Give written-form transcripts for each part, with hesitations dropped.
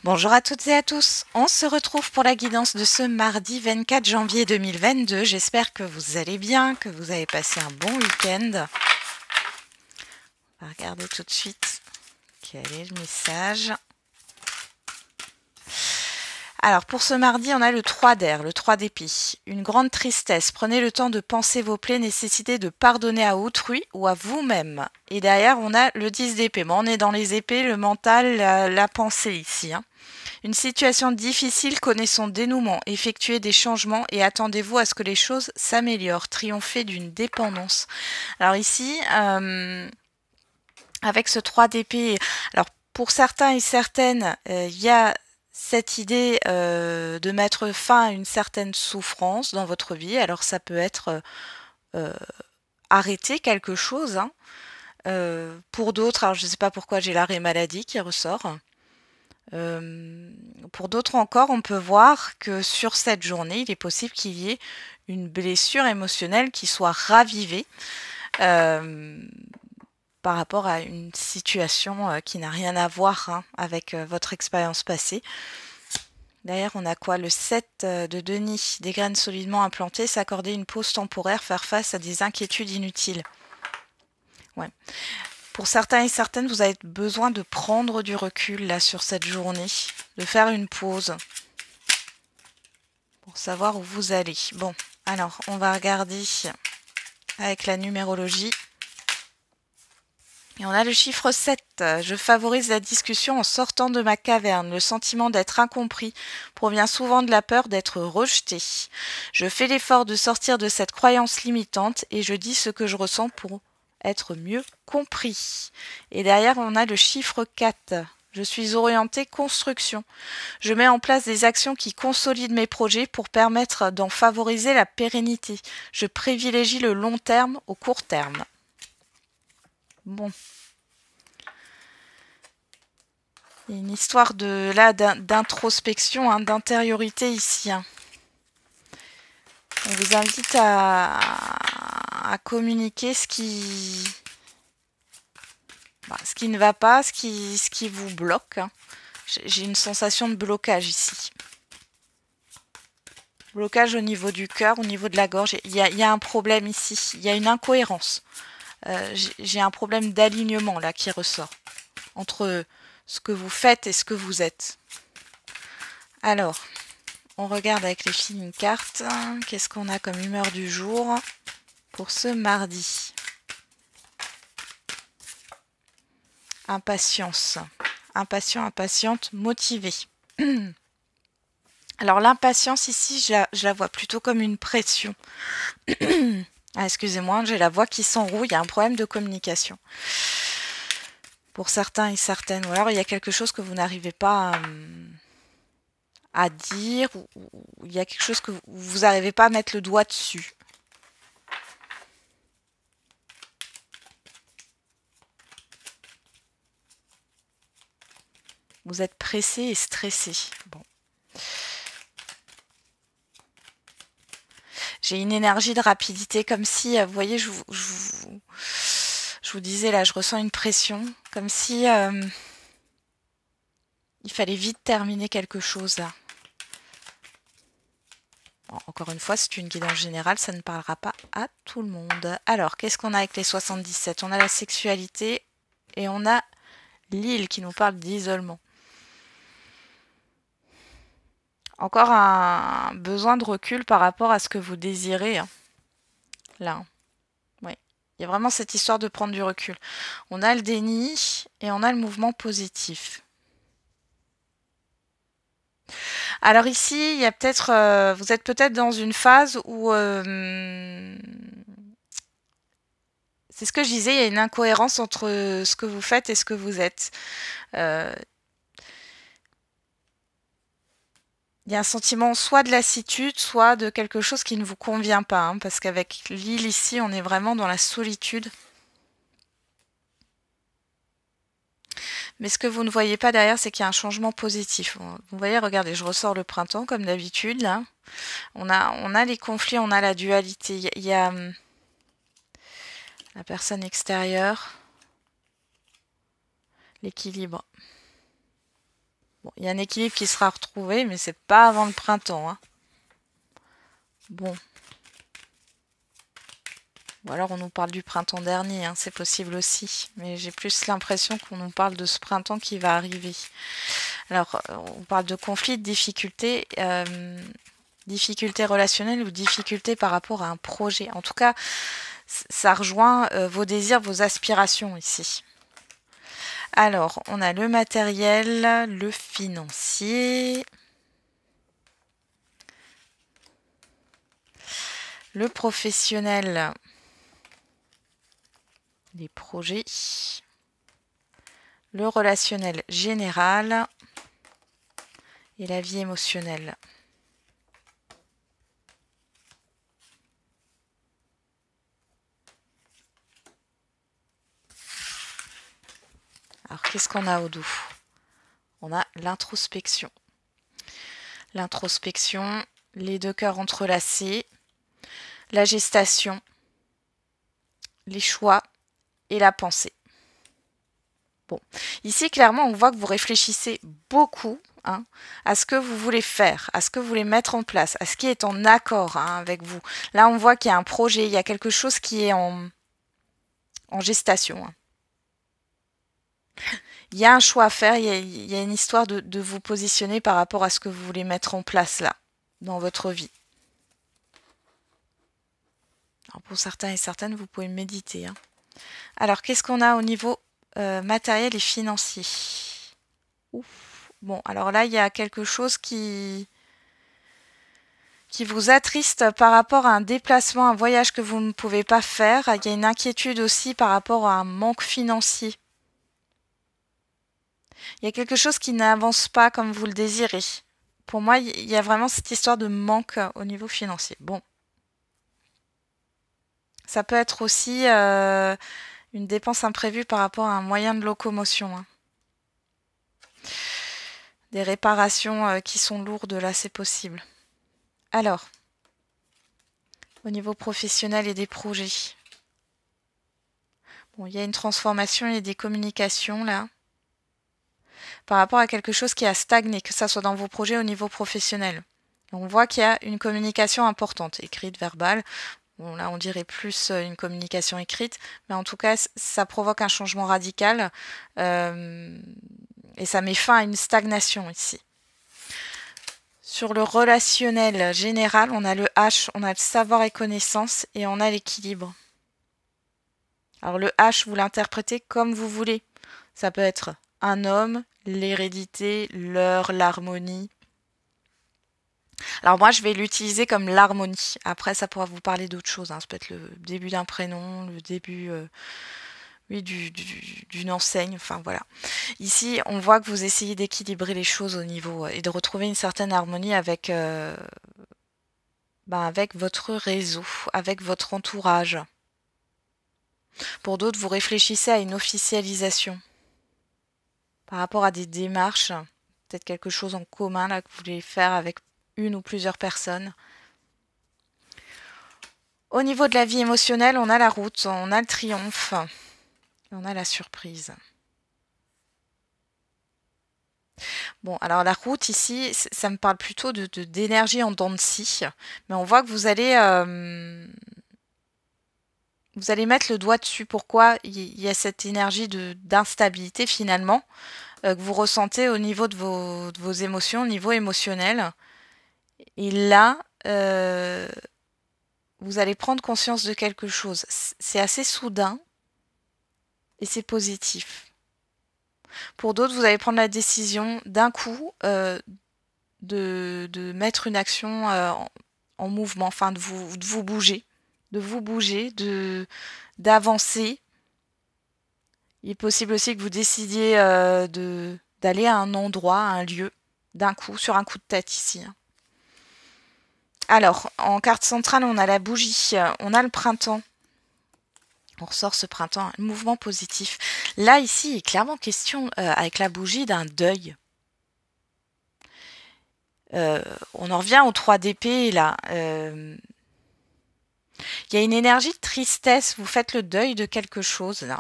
Bonjour à toutes et à tous, on se retrouve pour la guidance de ce mardi 24 janvier 2022. J'espère que vous allez bien, que vous avez passé un bon week-end. On va regarder tout de suite quel est le message. Alors pour ce mardi, on a le 3 d'air, le 3 d'épée. Une grande tristesse. Prenez le temps de penser vos plaies, nécessité de pardonner à autrui ou à vous-même. Et derrière, on a le 10 d'épée. Bon, on est dans les épées, le mental, la pensée ici. Une situation difficile connaît son dénouement. Effectuez des changements et attendez-vous à ce que les choses s'améliorent. Triompher d'une dépendance. Alors ici, avec ce 3 d'épée, alors pour certains et certaines, il y a cette idée de mettre fin à une certaine souffrance dans votre vie. Alors ça peut être arrêter quelque chose. Pour d'autres, alors je ne sais pas pourquoi j'ai l'arrêt maladie qui ressort. Pour d'autres encore, on peut voir que sur cette journée, il est possible qu'il y ait une blessure émotionnelle qui soit ravivée par rapport à une situation qui n'a rien à voir avec votre expérience passée. D'ailleurs, on a quoi? Le 7 de Denis, des graines solidement implantées, s'accorder une pause temporaire, faire face à des inquiétudes inutiles. Ouais. Pour certains et certaines, vous avez besoin de prendre du recul là sur cette journée, de faire une pause pour savoir où vous allez. Bon, alors on va regarder avec la numérologie. Et on a le chiffre 7. Je favorise la discussion en sortant de ma caverne. Le sentiment d'être incompris provient souvent de la peur d'être rejeté. Je fais l'effort de sortir de cette croyance limitante et je dis ce que je ressens pour être mieux compris. Et derrière, on a le chiffre 4. Je suis orientée construction. Je mets en place des actions qui consolident mes projets pour permettre d'en favoriser la pérennité. Je privilégie le long terme au court terme. Bon. Il y a une histoire de là d'introspection, d'intériorité ici. On vous invite à communiquer ce qui ne va pas, ce qui vous bloque. J'ai une sensation de blocage ici. Blocage au niveau du cœur, au niveau de la gorge. Il y a un problème ici. Il y a une incohérence. J'ai un problème d'alignement là qui ressort entre ce que vous faites et ce que vous êtes. Alors, on regarde avec les filles une carte. Qu'est-ce qu'on a comme humeur du jour pour ce mardi? Impatience. Impatient, impatiente, motivée. Alors l'impatience ici, je la vois plutôt comme une pression. Ah, excusez-moi, j'ai la voix qui s'enrouille, il y a un problème de communication. Pour certains et certaines, ou alors il y a quelque chose que vous n'arrivez pas à dire, ou il y a quelque chose que vous n'arrivez pas à mettre le doigt dessus. Vous êtes pressé et stressé. Bon. J'ai une énergie de rapidité, comme si, vous voyez, je vous disais là, je ressens une pression, comme si il fallait vite terminer quelque chose là. Bon, encore une fois, c'est une guidance générale, ça ne parlera pas à tout le monde. Alors, qu'est-ce qu'on a avec les 77? On a la sexualité et on a l'île qui nous parle d'isolement. Encore un besoin de recul par rapport à ce que vous désirez. Là. Oui. Il y a vraiment cette histoire de prendre du recul. On a le déni et on a le mouvement positif. Alors ici, il y a peut-être, vous êtes peut-être dans une phase où c'est ce que je disais, il y a une incohérence entre ce que vous faites et ce que vous êtes. Il y a un sentiment soit de lassitude, soit de quelque chose qui ne vous convient pas. Parce qu'avec l'île ici, on est vraiment dans la solitude. Mais ce que vous ne voyez pas derrière, c'est qu'il y a un changement positif. Vous voyez, regardez, je ressors le printemps comme d'habitude. Là, on a les conflits, on a la dualité. Il y a la personne extérieure, l'équilibre. Bon, il y a un équilibre qui sera retrouvé, mais c'est pas avant le printemps. Hein. Bon. Ou alors on nous parle du printemps dernier, hein, c'est possible aussi. Mais j'ai plus l'impression qu'on nous parle de ce printemps qui va arriver. Alors, on parle de conflits, de difficultés, difficultés relationnelles ou difficultés par rapport à un projet. En tout cas, ça rejoint vos désirs, vos aspirations ici. Alors, on a le matériel, le financier, le professionnel, les projets, le relationnel général et la vie émotionnelle. Alors, qu'est-ce qu'on a au dos? On a l'introspection. L'introspection, les deux cœurs entrelacés, la gestation, les choix et la pensée. Bon, ici, clairement, on voit que vous réfléchissez beaucoup hein, à ce que vous voulez faire, à ce que vous voulez mettre en place, à ce qui est en accord hein, avec vous. Là, on voit qu'il y a un projet, il y a quelque chose qui est en gestation. Hein. Il y a un choix à faire, il y a une histoire de vous positionner par rapport à ce que vous voulez mettre en place là, dans votre vie. Alors pour certains et certaines, vous pouvez méditer. Hein. Alors, qu'est-ce qu'on a au niveau matériel et financier? Ouf. Bon, alors là, il y a quelque chose qui vous attriste par rapport à un déplacement, un voyage que vous ne pouvez pas faire. Il y a une inquiétude aussi par rapport à un manque financier. Il y a quelque chose qui n'avance pas comme vous le désirez. Pour moi, il y a vraiment cette histoire de manque au niveau financier. Bon. Ça peut être aussi une dépense imprévue par rapport à un moyen de locomotion. Hein. Des réparations qui sont lourdes, là, c'est possible. Alors, au niveau professionnel et des projets. Bon, il y a une transformation et des communications, là. Par rapport à quelque chose qui a stagné, que ça soit dans vos projets au niveau professionnel. On voit qu'il y a une communication importante, écrite, verbale. Bon, là, on dirait plus une communication écrite, mais en tout cas, ça provoque un changement radical et ça met fin à une stagnation ici. Sur le relationnel général, on a le H, on a le savoir et connaissance et on a l'équilibre. Alors le H, vous l'interprétez comme vous voulez. Ça peut être un homme, l'hérédité, l'heure, l'harmonie. Alors moi, je vais l'utiliser comme l'harmonie. Après, ça pourra vous parler d'autre chose. Hein. Ça peut être le début d'un prénom, le début d'une enseigne. Enfin, voilà. Ici, on voit que vous essayez d'équilibrer les choses au niveau et de retrouver une certaine harmonie avec, avec votre réseau, avec votre entourage. Pour d'autres, vous réfléchissez à une officialisation par rapport à des démarches, peut-être quelque chose en commun là que vous voulez faire avec une ou plusieurs personnes. Au niveau de la vie émotionnelle, on a la route, on a le triomphe, et on a la surprise. Bon, alors la route ici, ça me parle plutôt d'énergie en dents de scie, mais on voit que vous allez mettre le doigt dessus. Pourquoi il y a cette énergie d'instabilité finalement que vous ressentez au niveau de vos émotions, au niveau émotionnel. Et là, vous allez prendre conscience de quelque chose. C'est assez soudain et c'est positif. Pour d'autres, vous allez prendre la décision d'un coup de mettre une action en mouvement, enfin de vous bouger, d'avancer. Il est possible aussi que vous décidiez d'aller à un endroit, à un lieu, d'un coup, sur un coup de tête ici. Alors, en carte centrale, on a la bougie, on a le printemps. On ressort ce printemps, un mouvement positif. Là, ici, il est clairement question, avec la bougie, d'un deuil. On en revient aux 3 d'épée, là. Il y a une énergie de tristesse. Vous faites le deuil de quelque chose, là.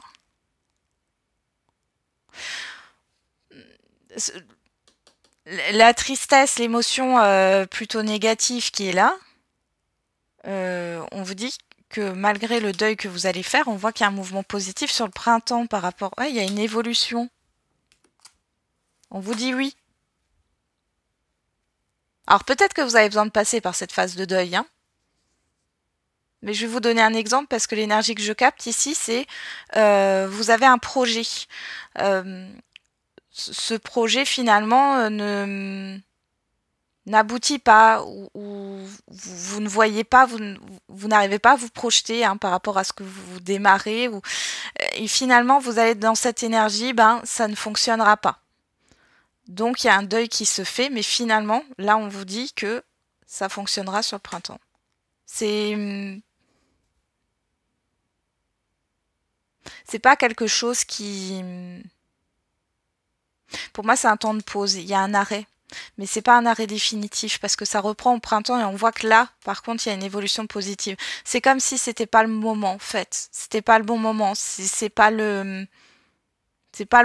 La tristesse, l'émotion plutôt négative qui est là, on vous dit que malgré le deuil que vous allez faire, on voit qu'il y a un mouvement positif sur le printemps par rapport... Ouais, il y a une évolution. On vous dit oui. Alors peut-être que vous avez besoin de passer par cette phase de deuil, hein. Mais je vais vous donner un exemple parce que l'énergie que je capte ici, c'est vous avez un projet. Euh, ce projet finalement n'aboutit pas ou vous ne voyez pas, vous n'arrivez pas à vous projeter hein, par rapport à ce que vous démarrez et finalement vous allez dans cette énergie, ben ça ne fonctionnera pas. Donc il y a un deuil qui se fait, mais finalement là on vous dit que ça fonctionnera sur le printemps. C'est pas quelque chose qui... Pour moi, c'est un temps de pause. Il y a un arrêt. Mais c'est pas un arrêt définitif parce que ça reprend au printemps et on voit que là, par contre, il y a une évolution positive. C'est comme si c'était pas le moment, en fait. C'était pas le bon moment. C'est pas le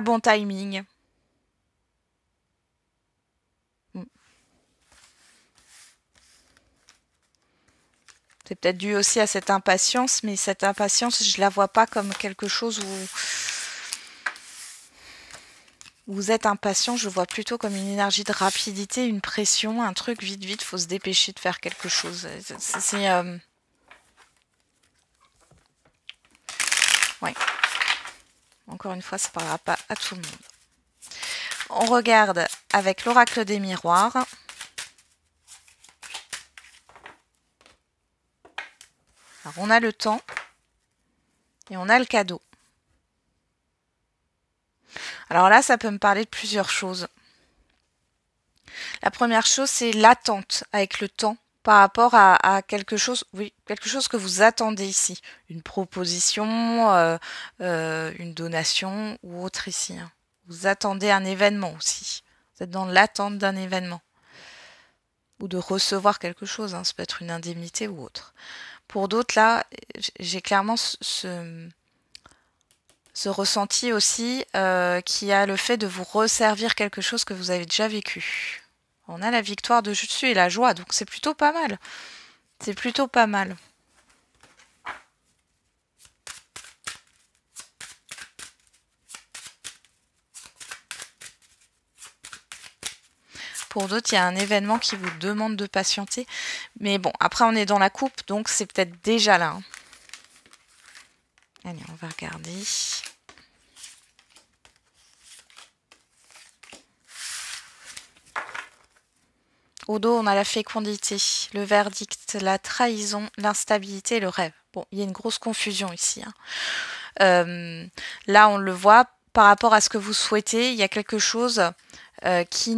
bon timing. C'est peut-être dû aussi à cette impatience, mais cette impatience, je la vois pas comme quelque chose où vous êtes impatient, je vois plutôt comme une énergie de rapidité, une pression, un truc vite, vite, faut se dépêcher de faire quelque chose. Ouais. Encore une fois, ça ne parlera pas à tout le monde. On regarde avec l'oracle des miroirs. Alors, on a le temps et on a le cadeau. Alors là, ça peut me parler de plusieurs choses. La première chose, c'est l'attente avec le temps par rapport à quelque chose, oui, quelque chose que vous attendez ici. Une proposition, une donation ou autre ici. Hein. Vous attendez un événement aussi. Vous êtes dans l'attente d'un événement. Ou de recevoir quelque chose, hein. Ça peut être une indemnité ou autre. Pour d'autres, là, j'ai clairement ce ressenti aussi qui a le fait de vous resservir quelque chose que vous avez déjà vécu. On a la victoire de Jutsu et la joie, donc c'est plutôt pas mal. C'est plutôt pas mal. Pour d'autres, il y a un événement qui vous demande de patienter. Mais bon, après on est dans la coupe, donc c'est peut-être déjà là. Hein. Allez, on va regarder. Au dos, on a la fécondité, le verdict, la trahison, l'instabilité et le rêve. Bon, il y a une grosse confusion ici. Hein. Là, on le voit, par rapport à ce que vous souhaitez, il y a quelque chose qui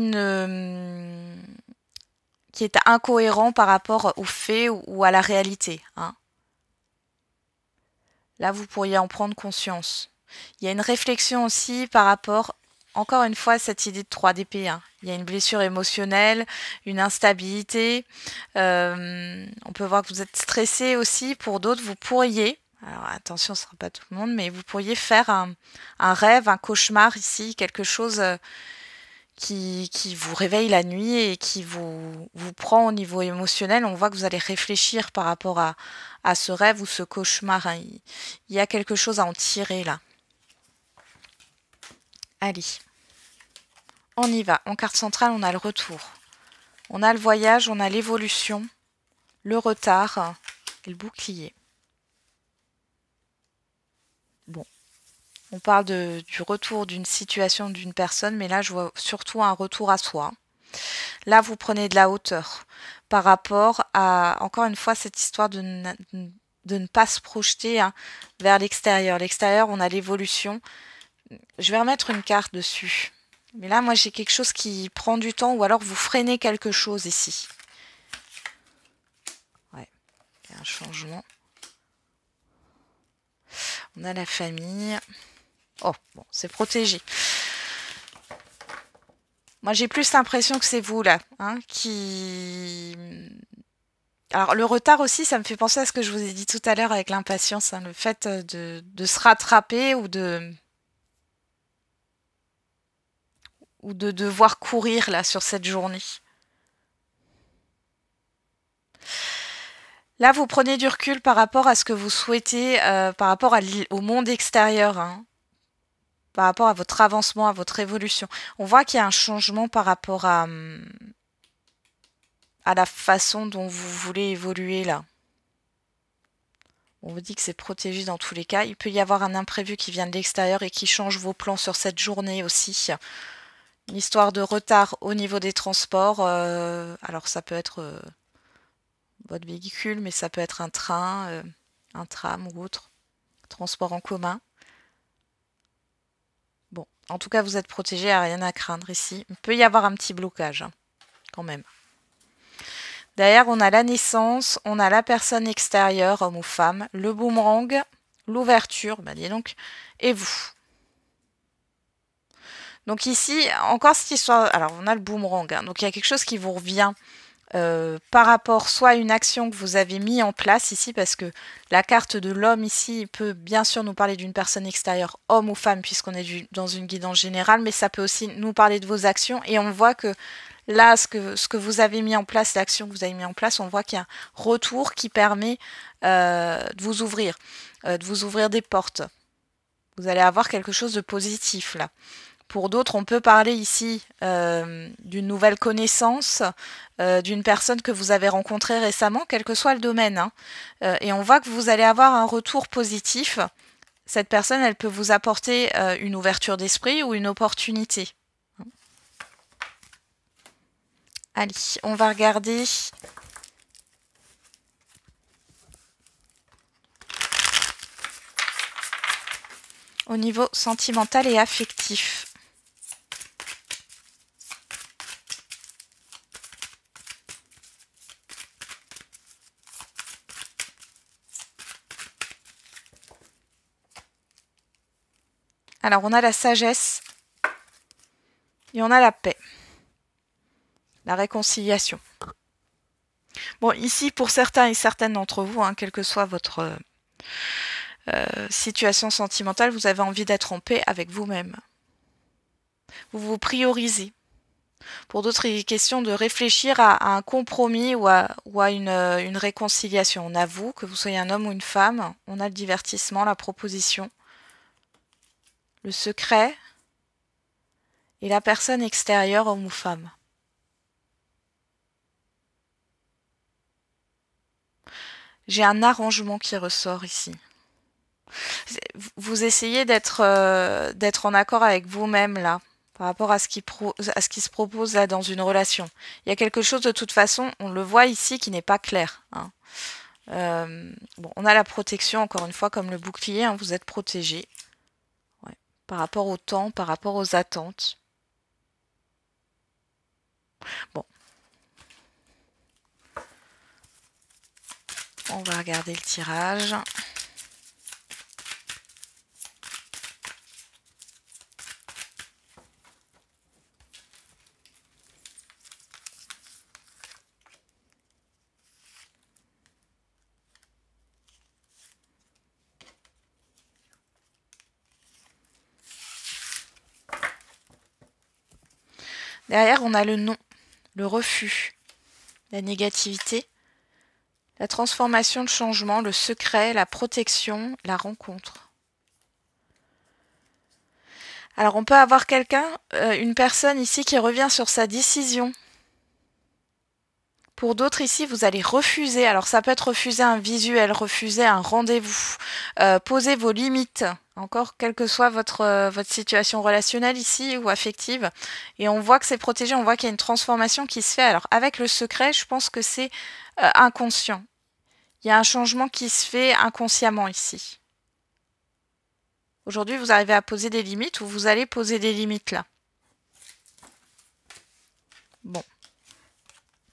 est incohérent par rapport aux faits ou à la réalité. Hein. Là, vous pourriez en prendre conscience. Il y a une réflexion aussi par rapport, encore une fois, à cette idée de 3 d'épée. Hein. Il y a une blessure émotionnelle, une instabilité. On peut voir que vous êtes stressé aussi. Pour d'autres, vous pourriez, alors attention, ce ne sera pas tout le monde, mais vous pourriez faire un rêve, un cauchemar ici, quelque chose qui vous réveille la nuit et qui vous prend au niveau émotionnel. On voit que vous allez réfléchir par rapport à ce rêve ou ce cauchemar. Hein. Il y a quelque chose à en tirer là. Allez, on y va. En carte centrale, on a le retour. On a le voyage, on a l'évolution, le retard et le bouclier. Bon, on parle du retour d'une situation d'une personne, mais là, je vois surtout un retour à soi. Là, vous prenez de la hauteur par rapport à, encore une fois, cette histoire de ne pas se projeter hein, vers l'extérieur. L'extérieur, on a l'évolution. Je vais remettre une carte dessus. Mais là, moi, j'ai quelque chose qui prend du temps ou alors vous freinez quelque chose ici. Ouais, il y a un changement. On a la famille. Oh, bon, c'est protégé. Moi, j'ai plus l'impression que c'est vous, là, hein, qui... Alors, le retard aussi, ça me fait penser à ce que je vous ai dit tout à l'heure avec l'impatience, hein, le fait de se rattraper ou ou de devoir courir là sur cette journée. Là, vous prenez du recul par rapport à ce que vous souhaitez, par rapport au monde extérieur, hein, par rapport à votre avancement, à votre évolution. On voit qu'il y a un changement par rapport à la façon dont vous voulez évoluer là. On vous dit que c'est protégé dans tous les cas. Il peut y avoir un imprévu qui vient de l'extérieur et qui change vos plans sur cette journée aussi. Une histoire de retard au niveau des transports. Alors ça peut être votre véhicule, mais ça peut être un train, un tram ou autre. Transport en commun. Bon, en tout cas, vous êtes protégé, il n'y a rien à craindre ici. Il peut y avoir un petit blocage, hein, quand même. Derrière, on a la naissance, on a la personne extérieure, homme ou femme, le boomerang, l'ouverture, dis donc, et vous. Donc ici, encore cette histoire, alors on a le boomerang, hein, donc il y a quelque chose qui vous revient par rapport soit à une action que vous avez mis en place ici, parce que la carte de l'homme ici peut bien sûr nous parler d'une personne extérieure, homme ou femme, puisqu'on est dans une guidance générale, mais ça peut aussi nous parler de vos actions, et on voit que là, ce que vous avez mis en place, l'action que vous avez mis en place, on voit qu'il y a un retour qui permet de vous ouvrir des portes. Vous allez avoir quelque chose de positif là. Pour d'autres, on peut parler ici d'une nouvelle connaissance, d'une personne que vous avez rencontrée récemment, quel que soit le domaine, hein. Et on voit que vous allez avoir un retour positif. Cette personne, elle peut vous apporter une ouverture d'esprit ou une opportunité. Allez, on va regarder au niveau sentimental et affectif. Alors, on a la sagesse et on a la paix. La réconciliation. Bon, ici, pour certains et certaines d'entre vous, hein, quelle que soit votre situation sentimentale, vous avez envie d'être en paix avec vous-même. Vous vous priorisez. Pour d'autres, il est question de réfléchir à un compromis ou à une réconciliation. On avoue que vous soyez un homme ou une femme, on a le divertissement, la proposition, le secret et la personne extérieure, homme ou femme. J'ai un arrangement qui ressort ici. Vous essayez d'être en accord avec vous-même là, par rapport à ce qui se propose là dans une relation. Il y a quelque chose de toute façon, on le voit ici, qui n'est pas clair, hein. Bon, on a la protection, encore une fois, comme le bouclier, hein, vous êtes protégé. Ouais. Par rapport au temps, par rapport aux attentes. Bon. On va regarder le tirage. Derrière, on a le non, le refus, la négativité, la transformation, le changement, le secret, la protection, la rencontre. Alors, on peut avoir une personne ici qui revient sur sa décision. Pour d'autres ici, vous allez refuser. Alors, ça peut être refuser un visuel, refuser un rendez-vous, poser vos limites. Encore, quelle que soit votre situation relationnelle ici ou affective. Et on voit que c'est protégé, on voit qu'il y a une transformation qui se fait. Alors, avec le secret, je pense que c'est inconscient. Il y a un changement qui se fait inconsciemment ici. Aujourd'hui, vous arrivez à poser des limites ou vous allez poser des limites là. Bon.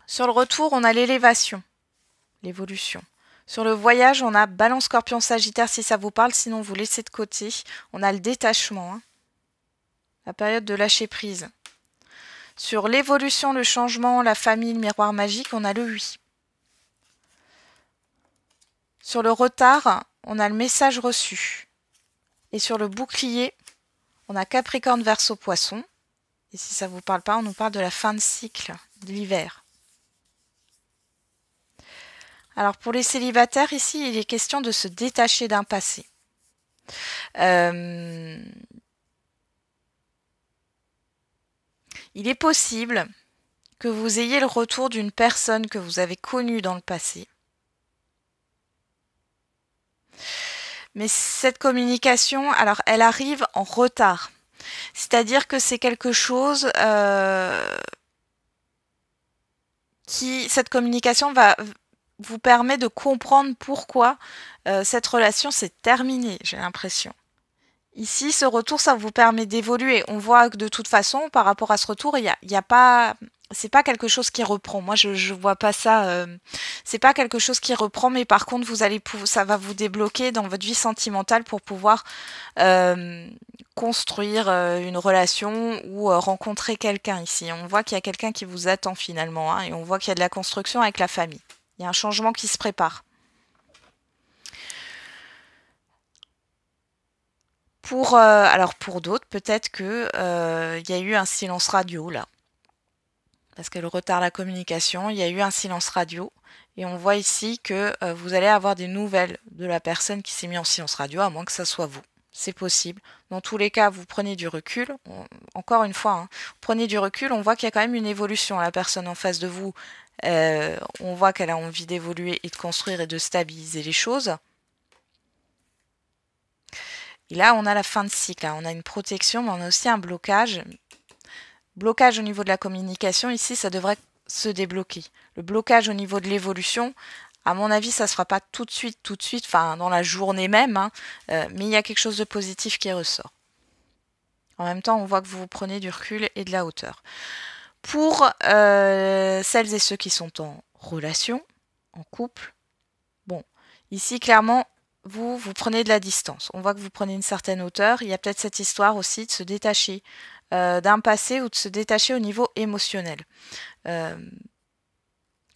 Sur le retour, on a l'élévation, l'évolution. Sur le voyage, on a Balance, Scorpion, Sagittaire si ça vous parle, sinon vous laissez de côté. On a le détachement, hein. La période de lâcher prise. Sur l'évolution, le changement, la famille, le miroir magique, on a le oui. Sur le retard, on a le message reçu. Et sur le bouclier, on a Capricorne, Verseau, Poisson. Et Et si ça ne vous parle pas, on nous parle de la fin de cycle, de l'hiver. Alors pour les célibataires, ici, il est question de se détacher d'un passé. Il est possible que vous ayez le retour d'une personne que vous avez connue dans le passé. Mais cette communication, alors elle arrive en retard. C'est-à-dire que c'est quelque chose cette communication vous permet de comprendre pourquoi cette relation s'est terminée, j'ai l'impression. Ici, ce retour, ça vous permet d'évoluer. On voit que de toute façon, par rapport à ce retour, il y a pas... C'est pas quelque chose qui reprend. Moi, je vois pas ça. C'est pas quelque chose qui reprend, mais par contre, ça va vous débloquer dans votre vie sentimentale pour pouvoir construire une relation ou rencontrer quelqu'un ici. On voit qu'il y a quelqu'un qui vous attend finalement, hein, et on voit qu'il y a de la construction avec la famille. Il y a un changement qui se prépare. Alors pour d'autres, peut-être que y a eu un silence radio là. Parce qu'elle retarde la communication, il y a eu un silence radio. Et on voit ici que vous allez avoir des nouvelles de la personne qui s'est mise en silence radio, à moins que ça soit vous. C'est possible. Dans tous les cas, vous prenez du recul. Encore une fois, hein, vous prenez du recul, on voit qu'il y a quand même une évolution. La personne en face de vous, on voit qu'elle a envie d'évoluer et de construire et de stabiliser les choses. Et là, on a la fin de cycle. Hein. On a une protection, mais on a aussi un blocage. Blocage au niveau de la communication, ici, ça devrait se débloquer. Le blocage au niveau de l'évolution, à mon avis, ça ne se fera pas tout de suite, enfin dans la journée même, hein, mais il y a quelque chose de positif qui ressort. En même temps, on voit que vous prenez du recul et de la hauteur. Pour celles et ceux qui sont en relation, en couple, bon, ici, clairement, vous prenez de la distance. On voit que vous prenez une certaine hauteur. Il y a peut-être cette histoire aussi de se détacher d'un passé ou de se détacher au niveau émotionnel.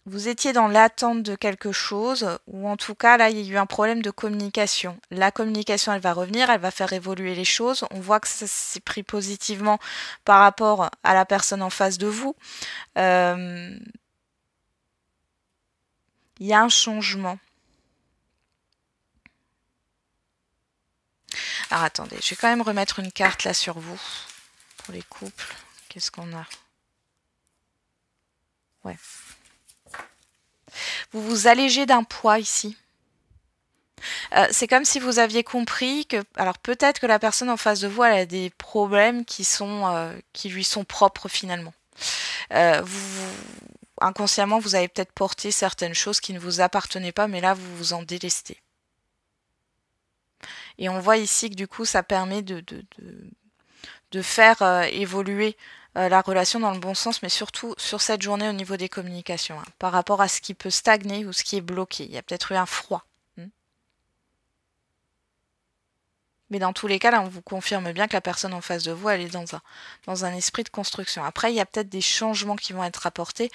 Vous étiez dans l'attente de quelque chose, ou en tout cas, là, il y a eu un problème de communication. La communication, elle va revenir, elle va faire évoluer les choses. On voit que ça s'est pris positivement par rapport à la personne en face de vous. Il y a un changement. Alors attendez, je vais quand même remettre une carte là sur vous. Pour les couples, qu'est-ce qu'on a? Ouais. Vous vous allégez d'un poids ici. C'est comme si vous aviez compris que, alors peut-être que la personne en face de vous, elle a des problèmes qui lui sont propres finalement. Inconsciemment, vous avez peut-être porté certaines choses qui ne vous appartenaient pas, mais là, vous vous en délestez. Et on voit ici que du coup, ça permet de faire évoluer la relation dans le bon sens, mais surtout sur cette journée au niveau des communications, hein, par rapport à ce qui peut stagner ou ce qui est bloqué. Il y a peut-être eu un froid. Mais dans tous les cas, là, on vous confirme bien que la personne en face de vous, elle est dans un esprit de construction. Après, il y a peut-être des changements qui vont être apportés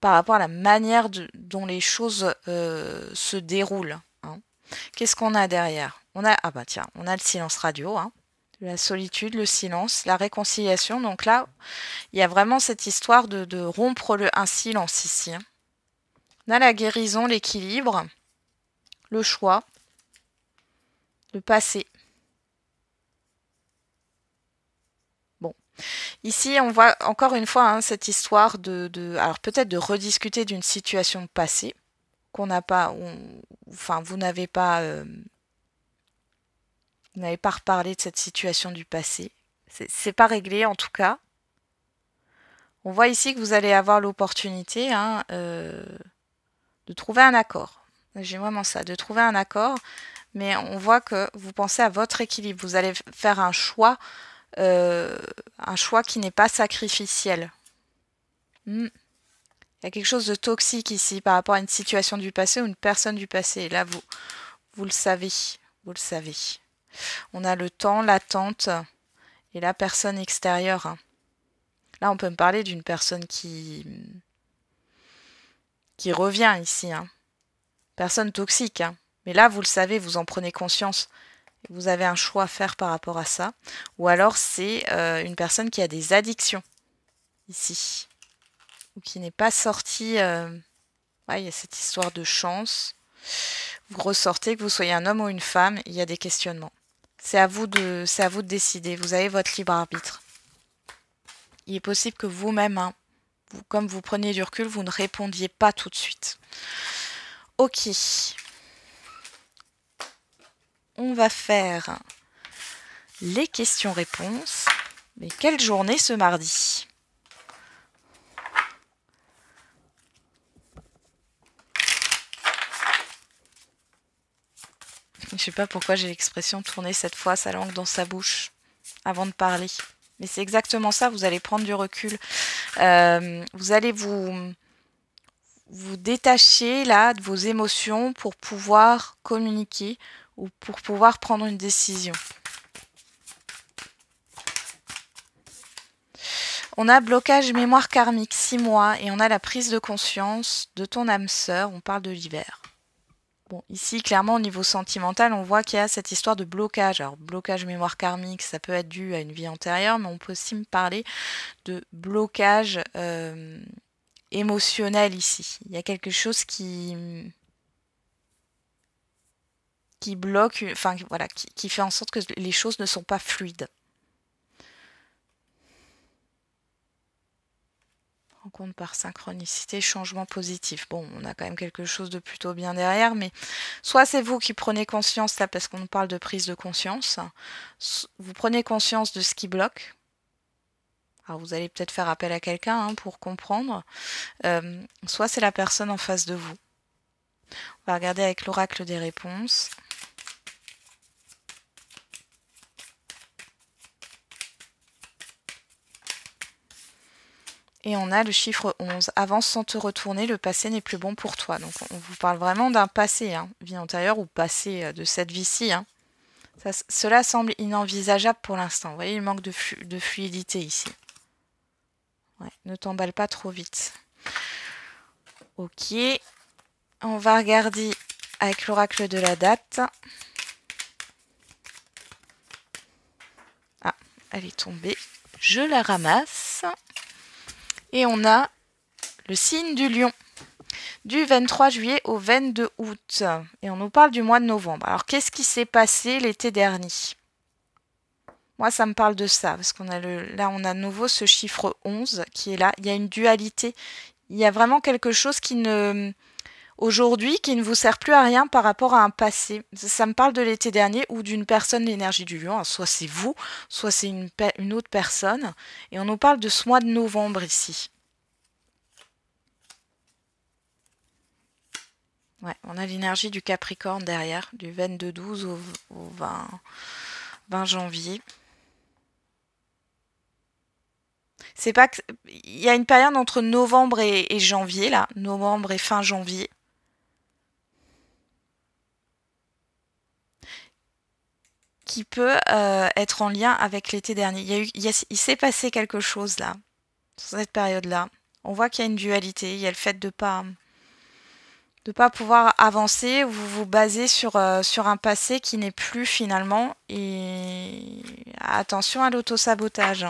par rapport à la manière dont les choses se déroulent. Hein. Qu'est-ce qu'on a derrière? On a le silence radio, hein. La solitude, le silence, la réconciliation. Donc là, il y a vraiment cette histoire de rompre un silence ici. Hein. On a la guérison, l'équilibre, le choix, le passé. Bon. Ici, on voit encore une fois hein, cette histoire alors peut-être de rediscuter d'une situation passée qu'on n'a pas, enfin vous n'avez pas reparlé de cette situation du passé. C'est pas réglé en tout cas. On voit ici que vous allez avoir l'opportunité hein, de trouver un accord. J'ai vraiment ça, de trouver un accord, mais on voit que vous pensez à votre équilibre. Vous allez faire un choix qui n'est pas sacrificiel. Il y a quelque chose de toxique ici par rapport à une situation du passé ou une personne du passé. Et là, vous le savez. Vous le savez. On a le temps, l'attente et la personne extérieure. Là, on peut me parler d'une personne qui revient ici. Hein. Personne toxique. Hein. Mais là, vous le savez, vous en prenez conscience. Vous avez un choix à faire par rapport à ça. Ou alors c'est une personne qui a des addictions, ici. Ou qui n'est pas sortie... Ouais, il y a cette histoire de chance. Vous ressortez, que vous soyez un homme ou une femme, il y a des questionnements. C'est à vous de décider. Vous avez votre libre arbitre. Il est possible que vous-même, hein, comme vous prenez du recul, vous ne répondiez pas tout de suite. Ok. On va faire les questions-réponses. Mais quelle journée ce mardi? Je sais pas pourquoi j'ai l'expression tourner cette fois sa langue dans sa bouche avant de parler. Mais c'est exactement ça, vous allez prendre du recul. Vous allez vous détacher là de vos émotions pour pouvoir communiquer ou pour pouvoir prendre une décision. On a blocage mémoire karmique 6 mois et on a la prise de conscience de ton âme sœur, on parle de l'hiver. Bon, ici, clairement, au niveau sentimental, on voit qu'il y a cette histoire de blocage. Alors, blocage mémoire karmique, ça peut être dû à une vie antérieure, mais on peut aussi me parler de blocage émotionnel ici. Il y a quelque chose qui bloque, enfin, voilà, qui fait en sorte que les choses ne sont pas fluides. Rencontre par synchronicité, changement positif. Bon, on a quand même quelque chose de plutôt bien derrière, mais soit c'est vous qui prenez conscience, là, parce qu'on parle de prise de conscience, vous prenez conscience de ce qui bloque. Alors vous allez peut-être faire appel à quelqu'un hein, pour comprendre, soit c'est la personne en face de vous. On va regarder avec l'oracle des réponses. Et on a le chiffre 11. Avance sans te retourner, le passé n'est plus bon pour toi. Donc on vous parle vraiment d'un passé, hein, vie antérieure ou passé de cette vie-ci. Hein. Cela semble inenvisageable pour l'instant. Vous voyez, il manque de fluidité ici. Ouais, ne t'emballe pas trop vite. Ok. On va regarder avec l'oracle de la date. Ah, elle est tombée. Je la ramasse. Et on a le signe du lion, du 23 juillet au 22 août. Et on nous parle du mois de novembre. Alors, qu'est-ce qui s'est passé l'été dernier? Moi, ça me parle de ça, parce qu'on a là, on a de nouveau ce chiffre 11 qui est là. Il y a une dualité. Il y a vraiment quelque chose qui aujourd'hui, qui ne vous sert plus à rien par rapport à un passé. Ça me parle de l'été dernier ou d'une personne, l'énergie du lion. Alors, soit c'est vous, soit c'est une autre personne. Et on nous parle de ce mois de novembre ici. Ouais, on a l'énergie du Capricorne derrière, du 22-12 au 20 janvier. C'est pas que... Il y a une période entre novembre et janvier, là. Novembre et fin janvier. Qui peut être en lien avec l'été dernier. Il s'est passé quelque chose, là. Sur cette période-là. On voit qu'il y a une dualité. Il y a le fait de pas pouvoir avancer, vous vous basez sur un passé qui n'est plus finalement. Et attention à l'autosabotage.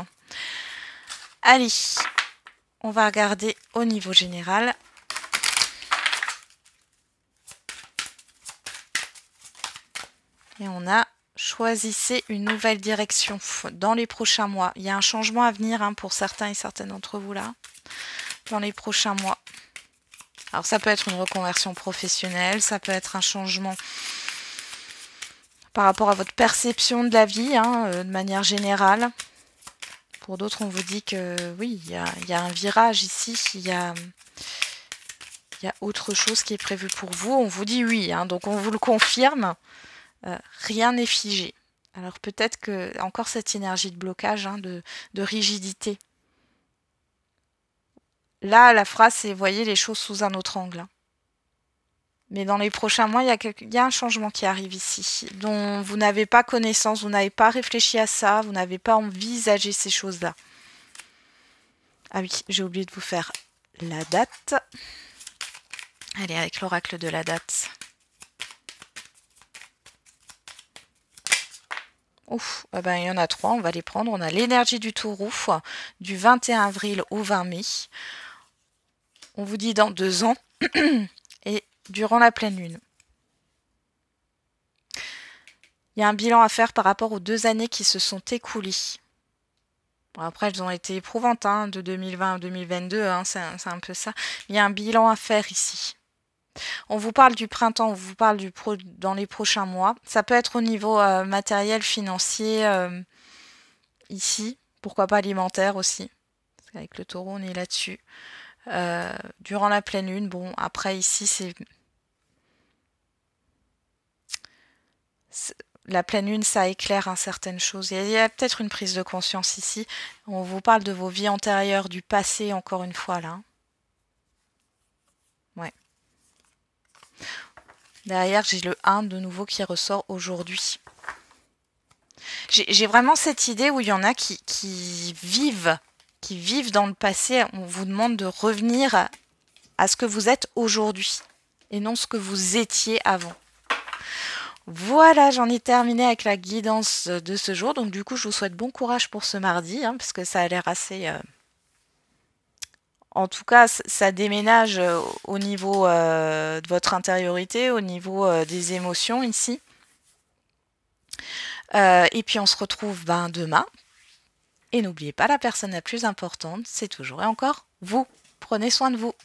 Allez, on va regarder au niveau général. Et on a choisissez une nouvelle direction dans les prochains mois. Il y a un changement à venir hein, pour certains et certaines d'entre vous là, dans les prochains mois. Alors ça peut être une reconversion professionnelle, ça peut être un changement par rapport à votre perception de la vie, hein, de manière générale. Pour d'autres, on vous dit que oui, il y a un virage ici, il y a autre chose qui est prévu pour vous. On vous dit oui, hein, donc on vous le confirme. Rien n'est figé. Alors peut-être que encore cette énergie de blocage, hein, de rigidité. Là, la phrase, c'est voyez les choses sous un autre angle. Mais dans les prochains mois, il y a un changement qui arrive ici, dont vous n'avez pas connaissance, vous n'avez pas réfléchi à ça, vous n'avez pas envisagé ces choses-là. Ah oui, j'ai oublié de vous faire la date. Allez, avec l'oracle de la date. Ouf, eh ben, il y en a 3, on va les prendre. On a l'énergie du taureau du 21 avril au 20 mai. On vous dit dans 2 ans et durant la pleine lune. Il y a un bilan à faire par rapport aux 2 années qui se sont écoulées. Bon, après, elles ont été éprouvantes, hein, de 2020 à 2022, hein, c'est un peu ça. Il y a un bilan à faire ici. On vous parle du printemps, on vous parle dans les prochains mois. Ça peut être au niveau matériel, financier, ici. Pourquoi pas alimentaire aussi. Parce qu'avec le taureau, on est là-dessus. Durant la pleine lune, bon, après ici, c'est... La pleine lune, ça éclaire certaines choses. Il y a peut-être une prise de conscience ici. On vous parle de vos vies antérieures, du passé, encore une fois, là. Ouais. Derrière, j'ai le 1 de nouveau qui ressort aujourd'hui. J'ai vraiment cette idée où il y en a qui vivent dans le passé. On vous demande de revenir à ce que vous êtes aujourd'hui et non ce que vous étiez avant. Voilà, j'en ai terminé avec la guidance de ce jour. Donc du coup, je vous souhaite bon courage pour ce mardi, hein, parce que ça a l'air assez... En tout cas, ça déménage au niveau de votre intériorité, au niveau des émotions ici. Et puis on se retrouve demain. Et n'oubliez pas, la personne la plus importante, c'est toujours et encore vous. Prenez soin de vous.